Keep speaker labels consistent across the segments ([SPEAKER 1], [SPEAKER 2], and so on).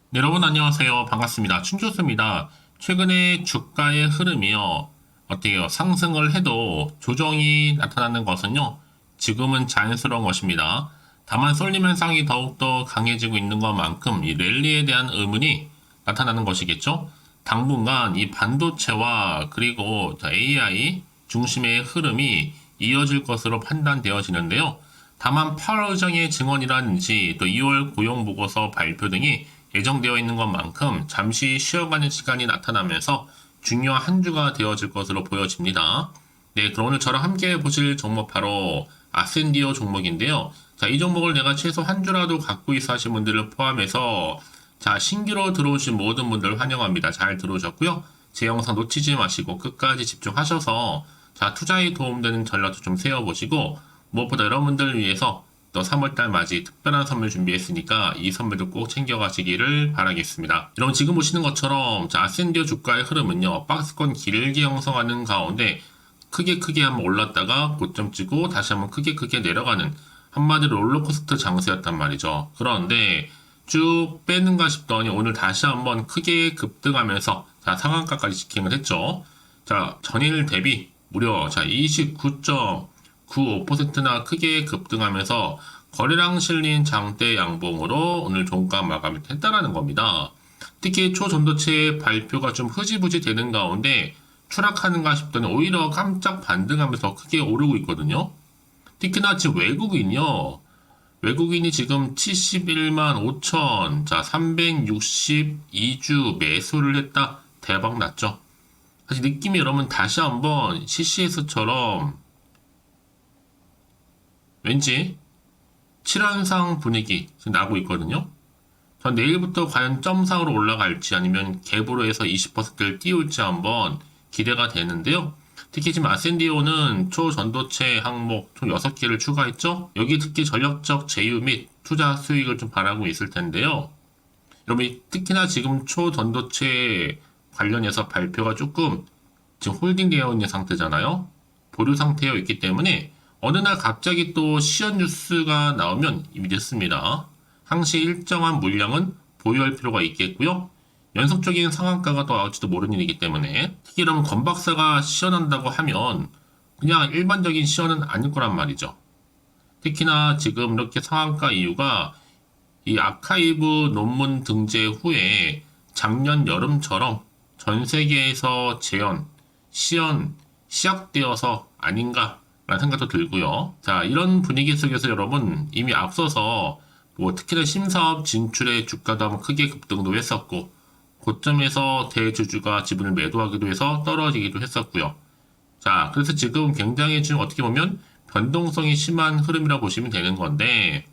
[SPEAKER 1] 네, 여러분 안녕하세요. 반갑습니다. 춘교수입니다. 최근에 주가의 흐름이요. 어때요? 상승을 해도 조정이 나타나는 것은요. 지금은 자연스러운 것입니다. 다만 쏠림 현상이 더욱더 강해지고 있는 것만큼 이 랠리에 대한 의문이 나타나는 것이겠죠. 당분간 이 반도체와 그리고 AI 중심의 흐름이 이어질 것으로 판단되어지는데요. 다만 8월 정의 증언이라든지 또 2월 고용보고서 발표 등이 예정되어 있는 것만큼 잠시 쉬어가는 시간이 나타나면서 중요한 한 주가 되어질 것으로 보여집니다. 네, 그럼 오늘 저랑 함께 보실 종목 바로 아센디오 종목인데요. 자, 이 종목을 내가 최소 한 주라도 갖고 있어 하신 분들을 포함해서 자, 신규로 들어오신 모든 분들 환영합니다. 잘 들어오셨고요. 제 영상 놓치지 마시고 끝까지 집중하셔서 자, 투자에 도움되는 전략도 좀 세워보시고 무엇보다 여러분들을 위해서 또 3월달 맞이 특별한 선물 준비했으니까 이 선물도 꼭 챙겨가시기를 바라겠습니다. 여러분 지금 보시는 것처럼 자, 아센디오 주가의 흐름은요. 박스권 길게 형성하는 가운데 크게 한번 올랐다가 고점 찍고 다시 한번 크게 내려가는 한마디로 롤러코스터 장세였단 말이죠. 그런데 쭉 빼는가 싶더니 오늘 다시 한번 크게 급등하면서 자, 상한가까지 지킹을 했죠. 자, 전일 대비 무려 자, 29.95%나 크게 급등하면서 거래량 실린 장대 양봉으로 오늘 종가 마감이 됐다라는 겁니다. 특히 초전도체 발표가 좀 흐지부지 되는 가운데 추락하는가 싶더니 오히려 깜짝 반등하면서 크게 오르고 있거든요. 특히나 지금 외국인이 지금 71만 5천, 자, 362주 매수를 했다. 대박 났죠. 사실 느낌이 여러분 다시 한번 CCS처럼 왠지 7연상 분위기 나고 있거든요. 전 내일부터 과연 점상으로 올라갈지 아니면 갭으로 해서 20%를 띄울지 한번 기대가 되는데요. 특히 지금 아센디오는 초전도체 항목 총 6개를 추가했죠. 여기 특히 전략적 제휴 및 투자 수익을 좀 바라고 있을 텐데요. 여러분 특히나 지금 초전도체 관련해서 발표가 조금 지금 홀딩되어 있는 상태잖아요. 보류 상태에 있기 때문에 어느 날 갑자기 또 시연 뉴스가 나오면 이미 됐습니다. 항시 일정한 물량은 보유할 필요가 있겠고요. 연속적인 상한가가 또 나올지도 모르는 일이기 때문에 특히 이러면 건박사가 시연한다고 하면 그냥 일반적인 시연은 아닐 거란 말이죠. 특히나 지금 이렇게 상한가 이유가 이 아카이브 논문 등재 후에 작년 여름처럼 전 세계에서 시연 시작되어서 아닌가라는 생각도 들고요. 자, 이런 분위기 속에서 여러분 이미 앞서서 뭐 특히나 신사업 진출의 주가도 한번 크게 급등도 했었고 고점에서 대주주가 지분을 매도하기도 해서 떨어지기도 했었고요. 자, 그래서 지금 굉장히 지금 어떻게 보면 변동성이 심한 흐름이라고 보시면 되는 건데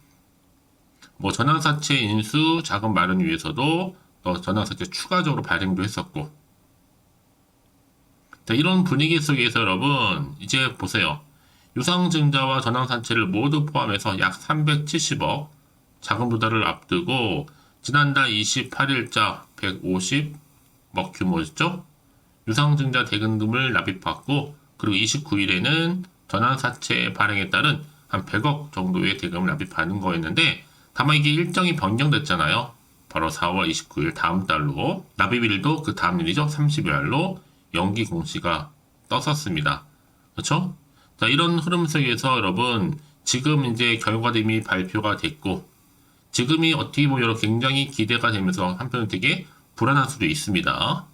[SPEAKER 1] 뭐 전환사채 인수 자금 마련 위해서도 또 전환사채 추가적으로 발행도 했었고 자, 이런 분위기 속에서 여러분 이제 보세요. 유상증자와 전환사채를 모두 포함해서 약 370억 자금 조달을 앞두고 지난달 28일자 150억 규모였죠. 유상증자 대금을 납입받고 그리고 29일에는 전환사채 발행에 따른 한 100억 정도의 대금을 납입하는 거였는데 다만 이게 일정이 변경됐잖아요. 바로 4월 29일 다음 달로 납입일도 그 다음 일이죠. 30일로 연기 공시가 떴었습니다. 그렇죠? 자, 이런 흐름 속에서 여러분 지금 이제 결과도 이미 발표가 됐고 지금이 어떻게 보면 굉장히 기대가 되면서 한편으로 되게 불안할 수도 있습니다.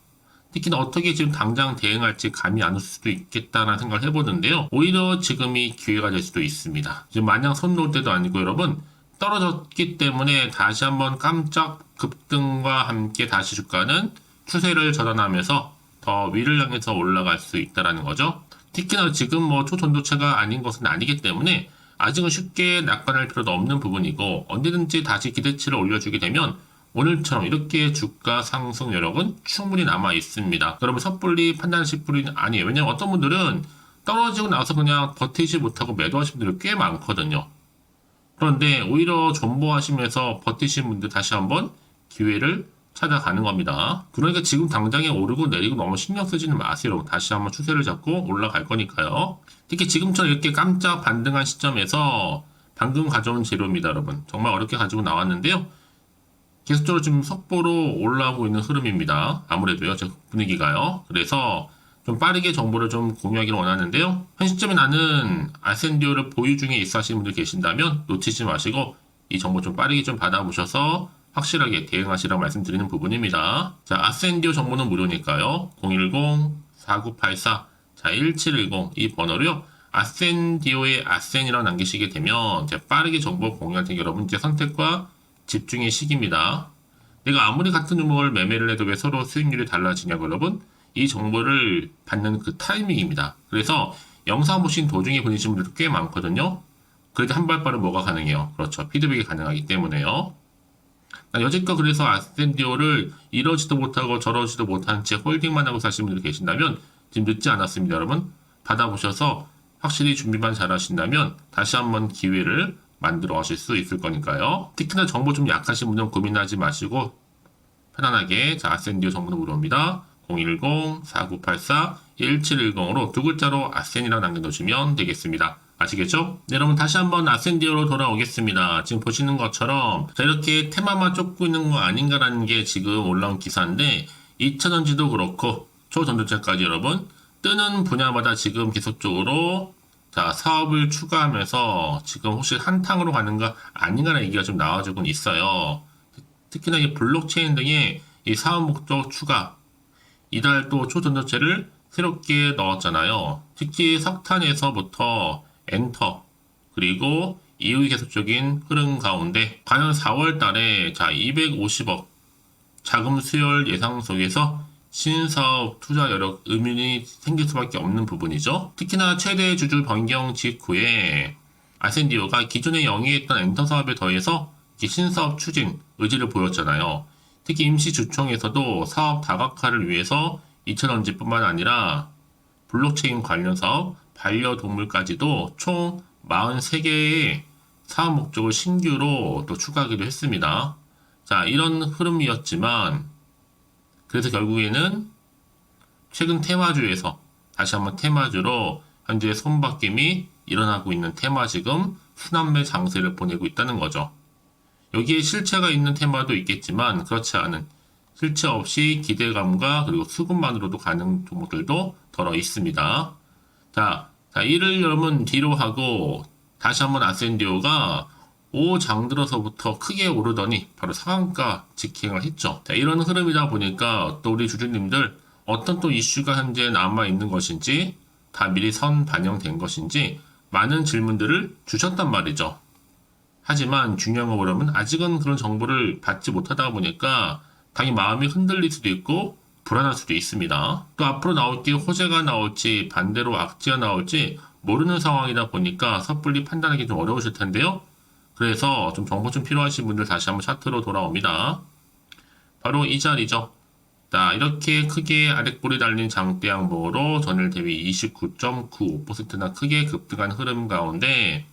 [SPEAKER 1] 특히나 어떻게 지금 당장 대응할지 감이 안 올 수도 있겠다는 생각을 해보는데요. 오히려 지금이 기회가 될 수도 있습니다. 지금 마냥 손 놓을 때도 아니고 여러분 떨어졌기 때문에 다시 한번 깜짝 급등과 함께 다시 주가는 추세를 전환하면서 더 위를 향해서 올라갈 수 있다는 거죠. 특히나 지금 뭐 초전도체가 아닌 것은 아니기 때문에 아직은 쉽게 낙관할 필요도 없는 부분이고 언제든지 다시 기대치를 올려주게 되면 오늘처럼 이렇게 주가 상승 여력은 충분히 남아 있습니다. 여러분 섣불리 판단하실 분이 아니에요. 왜냐면 어떤 분들은 떨어지고 나서 그냥 버티지 못하고 매도하시는 분들이 꽤 많거든요. 그런데 오히려 존버하시면서 버티신 분들 다시 한번 기회를 찾아가는 겁니다. 그러니까 지금 당장에 오르고 내리고 너무 신경 쓰지는 마세요. 다시 한번 추세를 잡고 올라갈 거니까요. 특히 지금처럼 이렇게 깜짝 반등한 시점에서 방금 가져온 재료입니다, 여러분. 정말 어렵게 가지고 나왔는데요. 계속적으로 지금 속보로 올라오고 있는 흐름입니다. 아무래도요, 제 분위기가요. 그래서 좀 빠르게 정보를 좀 공유하기를 원하는데요. 현 시점에 나는 아센디오를 보유 중에 있어 하시는 분들 계신다면 놓치지 마시고 이 정보 좀 빠르게 좀 받아보셔서 확실하게 대응하시라고 말씀드리는 부분입니다. 자, 아센디오 정보는 무료니까요. 010-4984 자, 1710 이 번호로요. 아센디오의 아센이라고 남기시게 되면 제가 빠르게 정보 공유할 테니 여러분 이제 선택과 집중의 시기입니다. 내가 아무리 같은 종목을 매매를 해도 왜 서로 수익률이 달라지냐고 여러분 이 정보를 받는 그 타이밍입니다. 그래서 영상 보신 도중에 보내신 분들도 꽤 많거든요. 그래도 한 발 빠른 뭐가 가능해요. 그렇죠. 피드백이 가능하기 때문에요. 여지껏 그래서 아센디오를 이러지도 못하고 저러지도 못한 채 홀딩만 하고 사시는 분들 계신다면 지금 늦지 않았습니다. 여러분 받아보셔서 확실히 준비만 잘 하신다면 다시 한번 기회를 만들어 가실 수 있을 거니까요. 특히나 정보 좀 약하신 분은 고민하지 마시고 편안하게 자 아센디오 정보는 무료입니다. 010-4984-1710으로 두 글자로 아센이라고 남겨놓으시면 되겠습니다. 아시겠죠? 네, 여러분 다시 한번 아센디오로 돌아오겠습니다. 지금 보시는 것처럼 자 이렇게 테마만 쫓고 있는 거 아닌가라는 게 지금 올라온 기사인데 2차전지도 그렇고 초전도체까지 여러분 뜨는 분야마다 지금 계속적으로 자 사업을 추가하면서 지금 혹시 한탕으로 가는 거 아닌가라는 얘기가 좀 나와주고 있어요. 특히나 이 블록체인 등의 이 사업 목적 추가 이달 또 초전도체를 새롭게 넣었잖아요. 특히 석탄에서부터 엔터 그리고 이후의 계속적인 흐름 가운데 과연 4월 달에 자 250억 자금 수혈 예상 속에서 신사업 투자 여력 의문이 생길 수밖에 없는 부분이죠. 특히나 최대 주주 변경 직후에 아센디오가 기존에 영위했던 엔터 사업에 더해서 신사업 추진 의지를 보였잖아요. 특히 임시 주총에서도 사업 다각화를 위해서 2차전지뿐만 아니라 블록체인 관련 사업, 반려동물까지도 총 43개의 사업 목적을 신규로 또 추가하기도 했습니다. 자, 이런 흐름이었지만 그래서 결국에는 최근 테마주에서 다시 한번 테마주로 현재 손바뀜이 일어나고 있는 테마 지금 순환매 장세를 보내고 있다는 거죠. 여기에 실체가 있는 테마도 있겠지만 그렇지 않은 실체 없이 기대감과 그리고 수급만으로도 가는 종목들도 덜어 있습니다. 자, 이를 여러분 뒤로 하고 다시 한번 아센디오가 장 들어서부터 크게 오르더니 바로 상한가 직행을 했죠. 자, 이런 흐름이다 보니까 또 우리 주주님들 어떤 또 이슈가 현재 남아 있는 것인지 다 미리 선 반영된 것인지 많은 질문들을 주셨단 말이죠. 하지만 중요한 거 뭐냐면 아직은 그런 정보를 받지 못하다 보니까 당연히 마음이 흔들릴 수도 있고 불안할 수도 있습니다. 또 앞으로 나올 게 호재가 나올지 반대로 악재가 나올지 모르는 상황이다 보니까 섣불리 판단하기 좀 어려우실 텐데요. 그래서 좀 정보 좀 필요하신 분들 다시 한번 차트로 돌아옵니다. 바로 이 자리죠. 자, 이렇게 크게 아랫골이 달린 장대 양봉으로 전일 대비 29.95%나 크게 급등한 흐름 가운데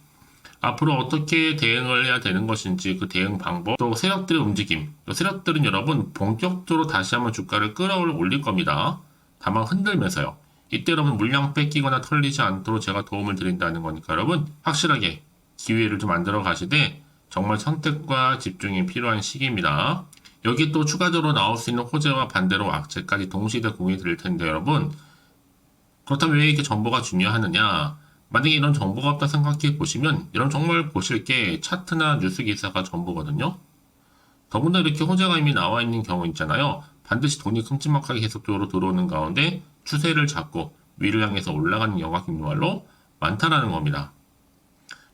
[SPEAKER 1] 앞으로 어떻게 대응을 해야 되는 것인지 그 대응 방법, 또 세력들의 움직임, 또 세력들은 여러분 본격적으로 다시 한번 주가를 끌어올릴 겁니다. 다만 흔들면서요. 이때 여러분 물량 뺏기거나 털리지 않도록 제가 도움을 드린다는 거니까 여러분 확실하게 기회를 좀 만들어 가시되 정말 선택과 집중이 필요한 시기입니다. 여기 또 추가적으로 나올 수 있는 호재와 반대로 악재까지 동시에 공유해 드릴 텐데 여러분 그렇다면 왜 이렇게 정보가 중요하느냐? 만약에 이런 정보가 없다 생각해 보시면 이런 정말 보실 게 차트나 뉴스 기사가 전부거든요. 더군다나 이렇게 호재가 이미 나와 있는 경우 있잖아요. 반드시 돈이 큼지막하게 계속적으로 들어오는 가운데 추세를 잡고 위를 향해서 올라가는 경우가 정말로 많다라는 겁니다.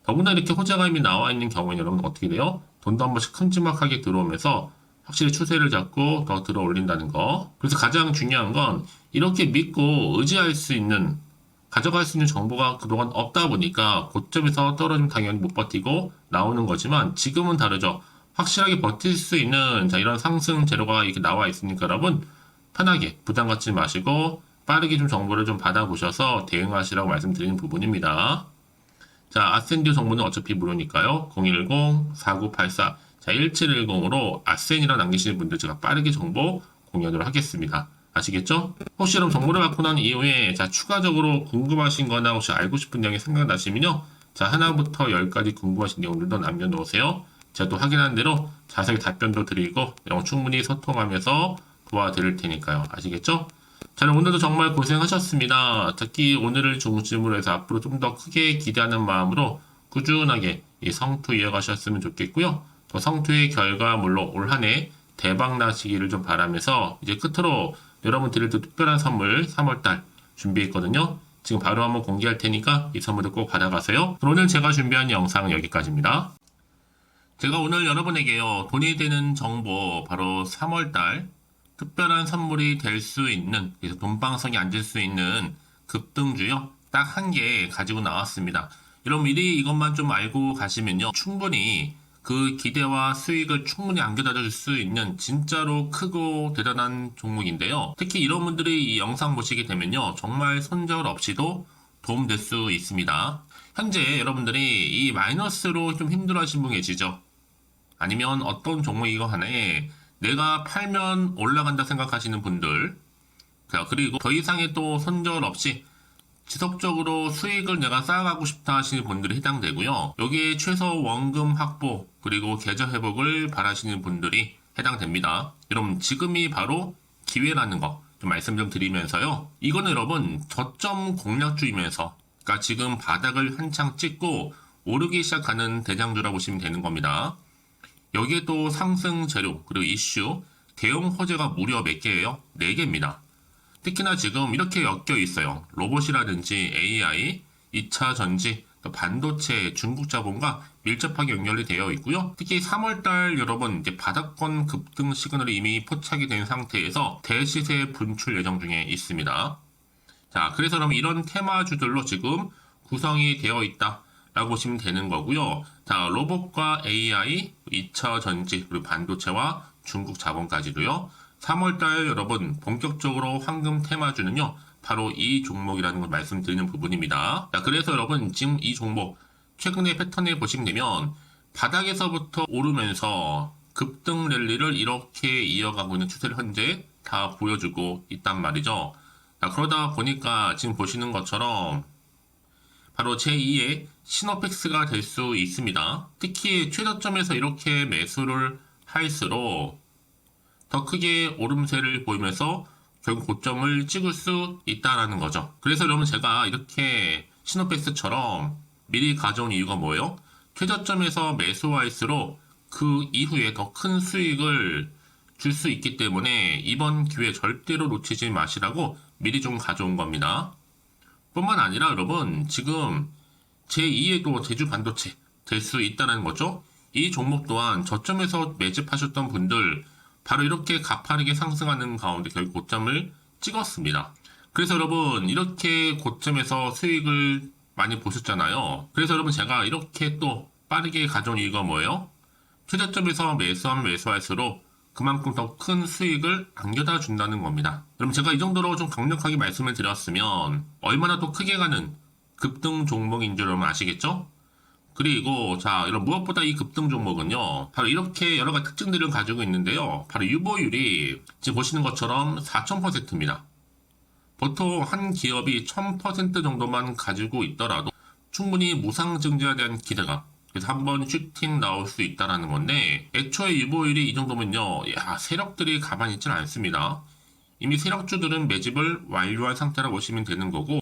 [SPEAKER 1] 더군다나 이렇게 호재가 이미 나와 있는 경우에는 여러분 어떻게 돼요? 돈도 한 번씩 큼지막하게 들어오면서 확실히 추세를 잡고 더 들어 올린다는 거. 그래서 가장 중요한 건 이렇게 믿고 의지할 수 있는 가져갈 수 있는 정보가 그동안 없다 보니까 고점에서 떨어지면 당연히 못 버티고 나오는 거지만 지금은 다르죠. 확실하게 버틸 수 있는 자, 이런 상승 재료가 이렇게 나와 있으니까 여러분 편하게 부담 갖지 마시고 빠르게 좀 정보를 좀 받아보셔서 대응하시라고 말씀드리는 부분입니다. 자, 아센디오 정보는 어차피 무료니까요. 010-4984 자, 1710으로 아센이라 남기시는 분들 제가 빠르게 정보 공유하도록 하겠습니다. 아시겠죠? 혹시 여러분 정보를 받고 난 이후에 자, 추가적으로 궁금하신 거나 혹시 알고 싶은 내용이 생각나시면요. 자, 하나부터 10까지 궁금하신 내용들도 남겨놓으세요. 제가 또 확인한 대로 자세히 답변도 드리고 충분히 소통하면서 도와드릴 테니까요. 아시겠죠? 자, 오늘도 정말 고생하셨습니다. 특히 오늘을 중심으로 해서 앞으로 좀 더 크게 기대하는 마음으로 꾸준하게 이 성투 이어가셨으면 좋겠고요. 또 성투의 결과물로 올 한 해 대박 나시기를 좀 바라면서 이제 끝으로 여러분 드릴 또 특별한 선물 3월달 준비했거든요. 지금 바로 한번 공개할 테니까 이 선물도 꼭 받아가세요. 오늘 제가 준비한 영상은 여기까지입니다. 제가 오늘 여러분에게요, 돈이 되는 정보, 바로 3월달 특별한 선물이 될 수 있는, 그래서 돈방석에 앉을 수 있는 급등주요, 딱 한 개 가지고 나왔습니다. 여러분 미리 이것만 좀 알고 가시면요, 충분히 그 기대와 수익을 충분히 안겨다 줄 수 있는 진짜로 크고 대단한 종목인데요. 특히 이런 분들이 이 영상 보시게 되면요, 정말 손절 없이도 도움될 수 있습니다. 현재 여러분들이 이 마이너스로 좀 힘들어하신 분 계시죠? 아니면 어떤 종목이고 하나에 내가 팔면 올라간다 생각하시는 분들, 자, 그리고 더 이상의 또 손절 없이 지속적으로 수익을 내가 쌓아가고 싶다 하시는 분들이 해당되고요. 여기에 최소 원금 확보 그리고 계좌 회복을 바라시는 분들이 해당됩니다. 여러분 지금이 바로 기회라는 거 좀 말씀 좀 드리면서요. 이거는 여러분 저점 공략주이면서, 그러니까 지금 바닥을 한창 찍고 오르기 시작하는 대장주라고 보시면 되는 겁니다. 여기에 또 상승 재료 그리고 이슈 대형 호재가 무려 몇 개예요? 4개입니다. 특히나 지금 이렇게 엮여 있어요. 로봇이라든지 AI, 2차 전지, 반도체, 중국 자본과 밀접하게 연결이 되어 있고요. 특히 3월달 여러분 이제 바닥권 급등 시그널이 이미 포착이 된 상태에서 대시세 분출 예정 중에 있습니다. 자, 그래서 여러분 이런 테마주들로 지금 구성이 되어 있다라고 보시면 되는 거고요. 자, 로봇과 AI, 2차 전지, 그리고 반도체와 중국 자본까지도요. 3월달 여러분 본격적으로 황금 테마주는요, 바로 이 종목이라는 걸 말씀드리는 부분입니다. 자, 그래서 여러분 지금 이 종목 최근의 패턴을 보시면 되면 바닥에서부터 오르면서 급등 랠리를 이렇게 이어가고 있는 추세를 현재 다 보여주고 있단 말이죠. 자, 그러다 보니까 지금 보시는 것처럼 바로 제2의 시노펙스가 될 수 있습니다. 특히 최저점에서 이렇게 매수를 할수록 더 크게 오름세를 보이면서 결국 고점을 찍을 수 있다라는 거죠. 그래서 여러분 제가 이렇게 시노펙스처럼 미리 가져온 이유가 뭐예요? 최저점에서 매수할수록 그 이후에 더 큰 수익을 줄 수 있기 때문에 이번 기회 절대로 놓치지 마시라고 미리 좀 가져온 겁니다. 뿐만 아니라 여러분 지금 제2에도 제주 반도체 될 수 있다는 거죠. 이 종목 또한 저점에서 매집하셨던 분들 바로 이렇게 가파르게 상승하는 가운데 결국 고점을 찍었습니다. 그래서 여러분 이렇게 고점에서 수익을 많이 보셨잖아요. 그래서 여러분 제가 이렇게 또 빠르게 가져온 이유가 뭐예요? 최저점에서 매수하면 매수할수록 그만큼 더 큰 수익을 안겨다 준다는 겁니다. 여러분 제가 이 정도로 좀 강력하게 말씀을 드렸으면 얼마나 또 크게 가는 급등 종목인 줄 여러분 아시겠죠? 그리고 자, 이런 무엇보다 이 급등 종목은요, 바로 이렇게 여러 가지 특징들을 가지고 있는데요. 바로 유보율이 지금 보시는 것처럼 4000%입니다. 보통 한 기업이 1000% 정도만 가지고 있더라도 충분히 무상증자에 대한 기대감, 그래서 한번 슈팅 나올 수 있다라는 건데, 애초에 유보율이 이 정도면요, 야, 세력들이 가만히 있지는 않습니다. 이미 세력주들은 매집을 완료한 상태라고 보시면 되는 거고,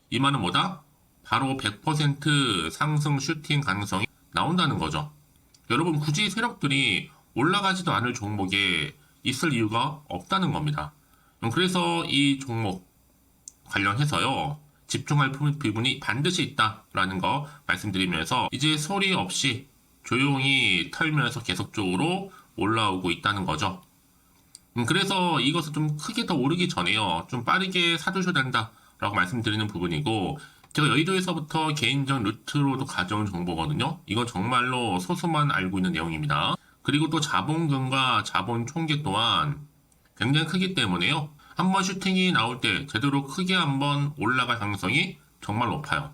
[SPEAKER 1] 이 말은 뭐다? 바로 100% 상승 슈팅 가능성이 나온다는 거죠. 여러분 굳이 세력들이 올라가지도 않을 종목에 있을 이유가 없다는 겁니다. 그래서 이 종목 관련해서요, 집중할 부분이 반드시 있다라는 거 말씀드리면서 이제 소리 없이 조용히 털면서 계속적으로 올라오고 있다는 거죠. 그래서 이것을 좀 크게 더 오르기 전에요, 좀 빠르게 사두셔야 된다라고 말씀드리는 부분이고, 제가 여의도에서부터 개인적 루트로도 가져온 정보거든요. 이건 정말로 소수만 알고 있는 내용입니다. 그리고 또 자본금과 자본 총계 또한 굉장히 크기 때문에요. 한번 슈팅이 나올 때 제대로 크게 한번 올라갈 가능성이 정말 높아요.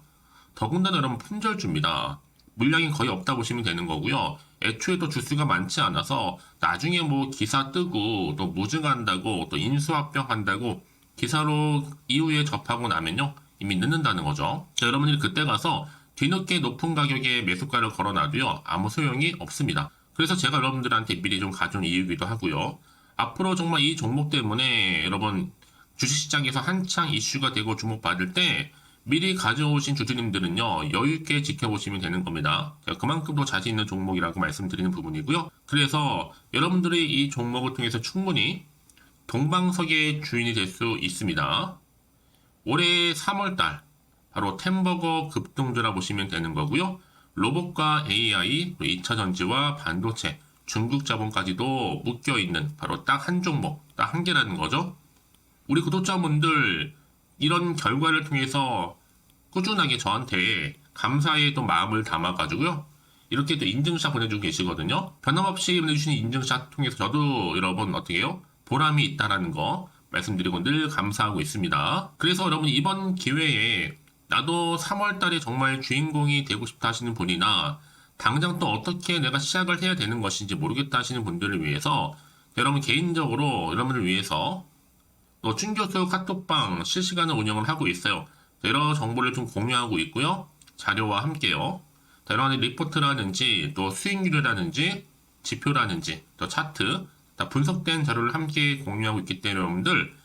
[SPEAKER 1] 더군다나 여러분 품절주입니다. 물량이 거의 없다 보시면 되는 거고요. 애초에 또 주수가 많지 않아서 나중에 뭐 기사 뜨고 또 무증한다고 또 인수합병한다고 기사로 이후에 접하고 나면요, 이미 늦는다는 거죠. 자, 여러분들이 그때 가서 뒤늦게 높은 가격에 매수가를 걸어놔도요, 아무 소용이 없습니다. 그래서 제가 여러분들한테 미리 좀 가져온 이유이기도 하고요. 앞으로 정말 이 종목 때문에 여러분 주식시장에서 한창 이슈가 되고 주목받을 때 미리 가져오신 주주님들은요, 여유있게 지켜보시면 되는 겁니다. 그만큼 더 자신 있는 종목이라고 말씀드리는 부분이고요. 그래서 여러분들이 이 종목을 통해서 충분히 동방석의 주인이 될 수 있습니다. 올해 3월달, 바로 템버거 급등주라 보시면 되는 거고요. 로봇과 AI, 2차 전지와 반도체, 중국 자본까지도 묶여있는 바로 딱 한 종목, 딱 한 개라는 거죠. 우리 구독자분들 이런 결과를 통해서 꾸준하게 저한테 감사의 또 마음을 담아가지고요. 이렇게 또 인증샷 보내주고 계시거든요. 변함없이 보내주시는 인증샷 통해서 저도 여러분 어떻게 해요? 보람이 있다라는 거 말씀드리고 늘 감사하고 있습니다. 그래서 여러분 이번 기회에 나도 3월달에 정말 주인공이 되고 싶다 하시는 분이나 당장 또 어떻게 내가 시작을 해야 되는 것인지 모르겠다 하시는 분들을 위해서 여러분 개인적으로 여러분을 위해서 또 춘교수 카톡방 실시간으로 운영을 하고 있어요. 여러 정보를 좀 공유하고 있고요. 자료와 함께요. 여러 가지 리포트라든지 또 수익률이라든지 지표라든지 또 차트 다 분석된 자료를 함께 공유하고 있기 때문에 여러분들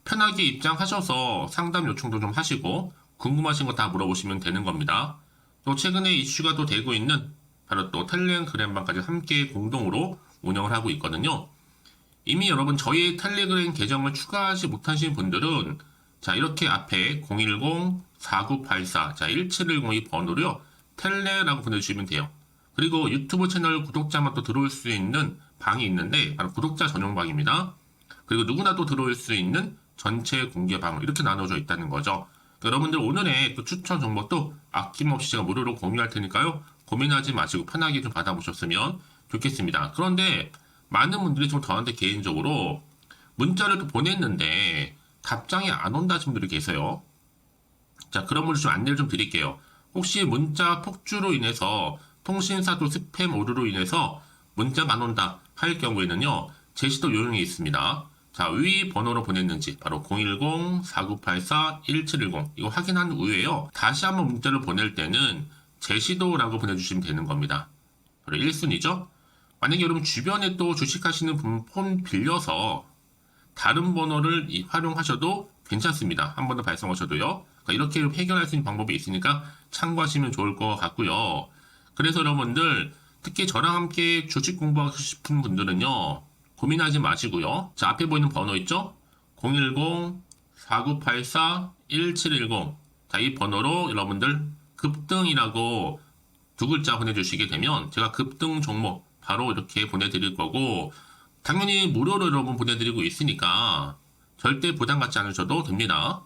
[SPEAKER 1] 편하게 입장하셔서 상담 요청도 좀 하시고 궁금하신 거 다 물어보시면 되는 겁니다. 또 최근에 이슈가 또 되고 있는 바로 또 텔레그램방까지 함께 공동으로 운영을 하고 있거든요. 이미 여러분 저희 텔레그램 계정을 추가하지 못하신 분들은 자 이렇게 앞에 010-4984 1710이 번호로요. 텔레라고 보내주시면 돼요. 그리고 유튜브 채널 구독자만 또 들어올 수 있는 방이 있는데 바로 구독자 전용방입니다. 그리고 누구나 또 들어올 수 있는 전체 공개방 이렇게 나눠져 있다는 거죠. 여러분들 오늘의 또 추천 정보도 아낌없이 제가 무료로 공유할 테니까요. 고민하지 마시고 편하게 좀 받아보셨으면 좋겠습니다. 그런데 많은 분들이 좀 저한테 개인적으로 문자를 또 보냈는데 답장이 안 온다 하신 분들이 계세요. 자, 그런 분들 좀 안내를 좀 드릴게요. 혹시 문자 폭주로 인해서 통신사 또 스팸 오류로 인해서 문자가 안 온다 할 경우에는요. 제시도 요령이 있습니다. 자, 위 번호로 보냈는지 바로 010-4984-1710 이거 확인한 후에요. 다시 한번 문자를 보낼 때는 제시도라고 보내주시면 되는 겁니다. 바로 1순위죠. 만약에 여러분 주변에 또 주식하시는 분 폰 빌려서 다른 번호를 활용하셔도 괜찮습니다. 한 번 더 발송하셔도요. 그러니까 이렇게 해결할 수 있는 방법이 있으니까 참고하시면 좋을 것 같고요. 그래서 여러분들 특히 저랑 함께 주식 공부하고 싶은 분들은요. 고민하지 마시고요. 자, 앞에 보이는 번호 있죠? 010-4984-1710 자, 이 번호로 여러분들 급등이라고 두 글자 보내주시게 되면 제가 급등 종목 바로 이렇게 보내드릴 거고 당연히 무료로 여러분 보내드리고 있으니까 절대 부담 갖지 않으셔도 됩니다.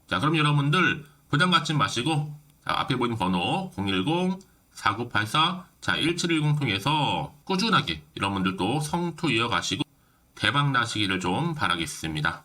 [SPEAKER 1] 자, 그럼 여러분들 부담 갖지 마시고 자, 앞에 보이는 번호 010-4984 자, 1710 통해서 꾸준하게 여러분들도 성투 이어가시고 대박 나시기를 좀 바라겠습니다.